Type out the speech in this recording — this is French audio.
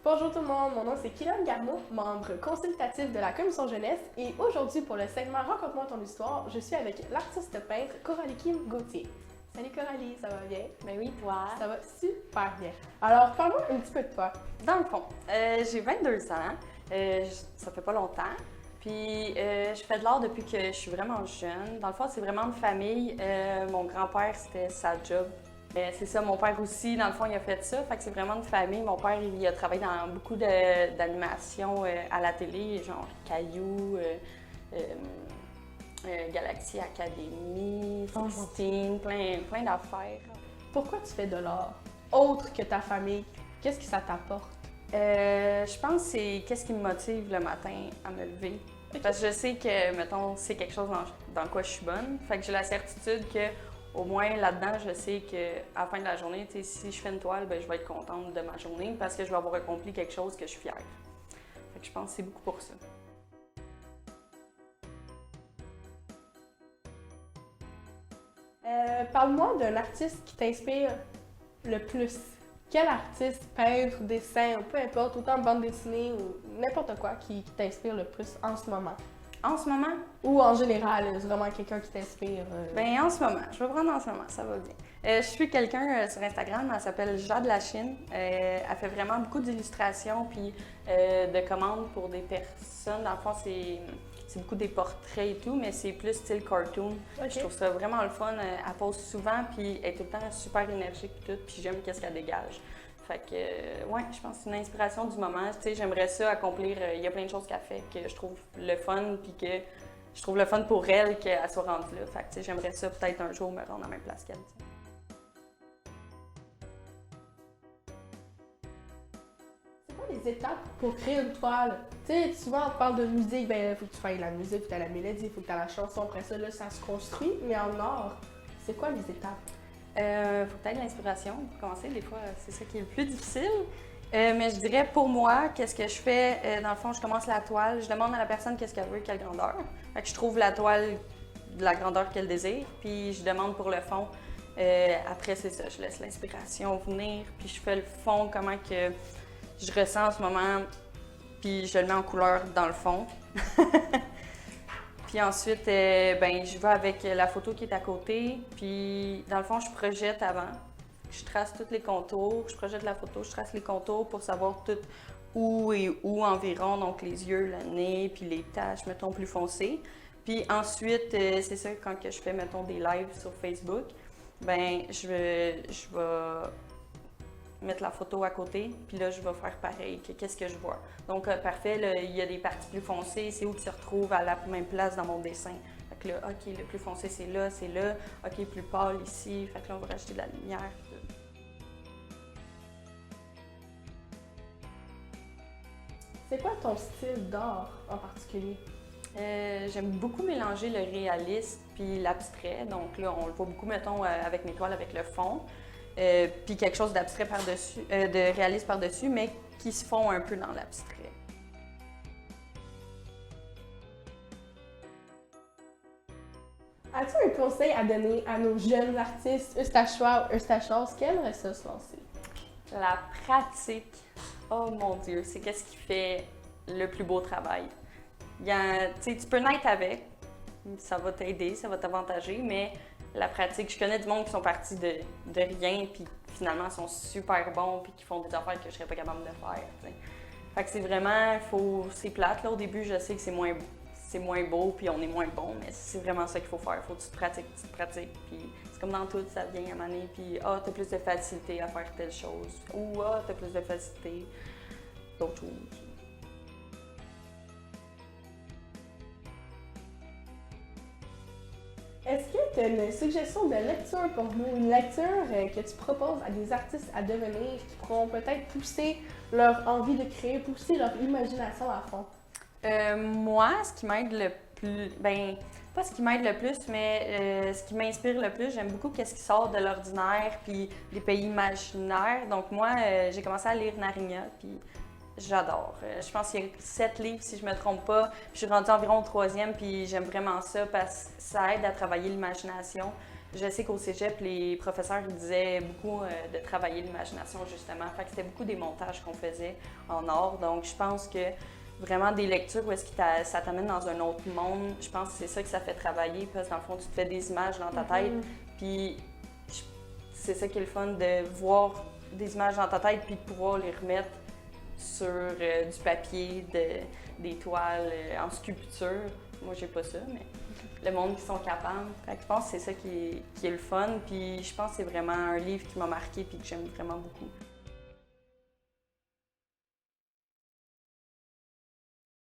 Bonjour tout le monde, mon nom c'est Kylian Garneau, membre consultatif de la Commission Jeunesse et aujourd'hui pour le segment Raconte-moi ton histoire, je suis avec l'artiste peintre Coralie Kim Gauthier. Salut Coralie, ça va bien? Ben oui, toi? Ça va super bien. Alors parle-moi un petit peu de toi. Dans le fond, j'ai 22 ans, ça fait pas longtemps, puis je fais de l'art depuis que je suis vraiment jeune. Dans le fond, c'est vraiment de famille. Mon grand-père, c'était sa job. C'est ça, mon père aussi, dans le fond, il a fait ça, fait que c'est vraiment de famille. Mon père, il a travaillé dans beaucoup d'animations à la télé, genre Caillou, Galaxy Academy, Sixteen, plein d'affaires. Pourquoi tu fais de l'art? Autre que ta famille, qu'est-ce que ça t'apporte? Je pense que c'est qu'est-ce qui me motive le matin à me lever. Okay. Parce que je sais que, mettons, c'est quelque chose dans quoi je suis bonne. Fait que j'ai la certitude que, au moins là-dedans, je sais qu'à la fin de la journée, si je fais une toile, ben, je vais être contente de ma journée parce que je vais avoir accompli quelque chose que je suis fière. Fait que je pense que c'est beaucoup pour ça. Parle-moi d'un artiste qui t'inspire le plus. Quel artiste, peintre, dessin, ou peu importe, autant bande dessinée ou n'importe quoi qui t'inspire le plus en ce moment? En ce moment? Ou en général, c'est vraiment quelqu'un qui t'inspire? Ben en ce moment, je vais prendre en ce moment, ça va bien. Je suis quelqu'un sur Instagram, elle s'appelle Jade Lachine. Elle fait vraiment beaucoup d'illustrations puis de commandes pour des personnes. Dans le fond, c'est beaucoup des portraits et tout, mais c'est plus style cartoon. Okay. Je trouve ça vraiment le fun. Elle pose souvent puis elle est tout le temps super énergique et tout, puis j'aime qu'est-ce qu'elle dégage. Fait que, ouais, je pense que c'est une inspiration du moment. Tu sais, j'aimerais ça accomplir. Il y a plein de choses qu'elle fait que je trouve le fun, puis que je trouve le fun pour elle qu'elle soit rendue là. Fait que, tu sais, j'aimerais ça peut-être un jour me rendre à la même place qu'elle. C'est quoi les étapes pour créer une toile? Tu sais, souvent on parle de musique, ben il faut que tu fasses la musique, faut que tu aies la mélodie, faut que tu aies la chanson. Après ça, là, ça se construit. Mais en art, c'est quoi les étapes? Faut peut-être de l'inspiration pour commencer. Des fois, c'est ça qui est le plus difficile. Mais je dirais pour moi, qu'est-ce que je fais? Dans le fond, je commence la toile. Je demande à la personne qu'est-ce qu'elle veut, quelle grandeur. Fait que je trouve la toile de la grandeur qu'elle désire. Puis je demande pour le fond. Après, c'est ça. Je laisse l'inspiration venir. Puis je fais le fond, comment que je ressens en ce moment. Puis je le mets en couleur dans le fond. Puis ensuite, ben, je vais avec la photo qui est à côté. Puis dans le fond, je projette avant. Je trace tous les contours. Je projette la photo, je trace les contours pour savoir tout où et où environ. Donc les yeux, le nez, puis les taches, mettons, plus foncées. Puis ensuite, c'est ça, quand que je fais, mettons, des lives sur Facebook, ben je vais mettre la photo à côté, puis là, je vais faire pareil. Qu'est-ce que je vois? Donc, parfait, là, il y a des parties plus foncées, c'est où tu te retrouves à la même place dans mon dessin. Fait que là, OK, le plus foncé, c'est là, OK, plus pâle ici. Fait que là, on va rajouter de la lumière. C'est quoi ton style d'art en particulier? J'aime beaucoup mélanger le réaliste puis l'abstrait. Donc là, on le voit beaucoup, mettons, avec mes toiles, avec le fond. Puis quelque chose d'abstrait par-dessus, de réaliste par-dessus, mais qui se fond un peu dans l'abstrait. As-tu un conseil à donner à nos jeunes artistes eustachois ou eustachoses qui aimeraient ça se lancer? La pratique, oh mon Dieu, c'est qu'est-ce qui fait le plus beau travail. Tu peux naître avec, ça va t'aider, ça va t'avantager, mais la pratique, je connais du monde qui sont partis de rien, puis finalement sont super bons, puis qui font des affaires que je serais pas capable de faire. T'sais. Fait que c'est vraiment, c'est plate. Là, au début, je sais que c'est moins beau, puis on est moins bon, mais c'est vraiment ça qu'il faut faire. Faut que tu te pratiques, puis c'est comme dans tout, ça vient à maner, puis t'as plus de facilité à faire telle chose, ou t'as plus de facilité d'autres choses. Est-ce que tu as une suggestion de lecture pour nous, une lecture que tu proposes à des artistes à devenir qui pourront peut-être pousser leur envie de créer, pousser leur imagination à fond? Moi, ce qui m'aide le plus, pas ce qui m'aide le plus, mais ce qui m'inspire le plus, j'aime beaucoup qu'est-ce qui sort de l'ordinaire, puis les pays imaginaires. Donc moi, j'ai commencé à lire Narnia, puis j'adore. Je pense qu'il y a 7 livres, si je ne me trompe pas. Je suis rendue environ au 3e, puis j'aime vraiment ça parce que ça aide à travailler l'imagination. je sais qu'au cégep, les professeurs ils disaient beaucoup de travailler l'imagination, justement. Fait que c'était beaucoup des montages qu'on faisait en art. Donc, je pense que vraiment des lectures où est-ce que ça t'amène dans un autre monde, je pense que c'est ça que ça fait travailler, parce que dans le fond, tu te fais des images dans ta tête. Puis, c'est ça qui est le fun, de voir des images dans ta tête, puis de pouvoir les remettre sur du papier, des toiles, en sculpture. Moi, j'ai pas ça, mais le monde qui sont capables. Fait que je pense que c'est ça qui est le fun. Puis je pense que c'est vraiment un livre qui m'a marqué puis que j'aime vraiment beaucoup.